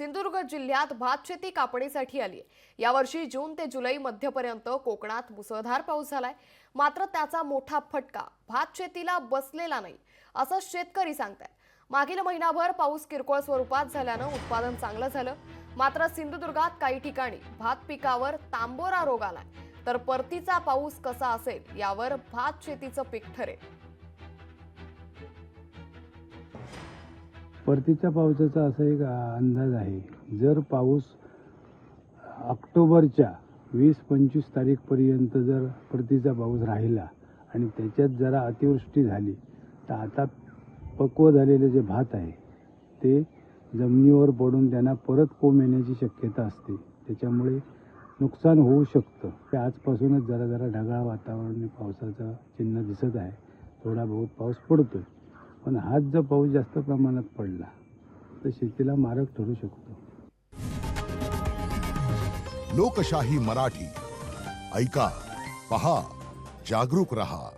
सिंधुदुर्ग जिल्ह्यात भात शेती कापणीसाठी आली आहे। यावर्षी जून ते जुलै मध्यपर्यंत कोकणात मुसळधार पाऊस झालाय। मात्र त्याचा मोठा फटका भात शेतीला बसलेला नाही, असं शेतकरी सांगतात। मागील महिनाभर पाऊस किरकोळ स्वरूपात झाल्यानं उत्पादन चांगलं झालं। मात्र सिंधुदुर्गात काही ठिकाणी भात पिकावर तांबोरा रोग आलाय, तर परतीचा पाऊस कसा असेल यावर भात शेतीचं पीक ठरेल। परतीच्या पावसाचा असा एक अंदाज आहे, जर पाऊस ऑक्टोबरच्या 20-25 तारीखपर्यंत जर परतीचा पाऊस राहिला आणि त्याच्यात जरा अतिवृष्टी झाली तर आता पक्व झालेले जे भात आहे ते जमिनीवर पडून त्यांना परत कोंब येण्याची शक्यता असते। त्याच्यामुळे नुकसान होऊ शकतं। ते आजपासूनच जरा जरा ढगाळ वातावरण पावसाचं चिन्ह दिसत आहे। थोडा बहुत पाऊस पडतोय, पण हाच जर पाऊस जास्त प्रमाणात पडला तर शेतीला मारक ठरू शकतो। लोकशाही मराठी ऐका, पहा, जागरूक रहा।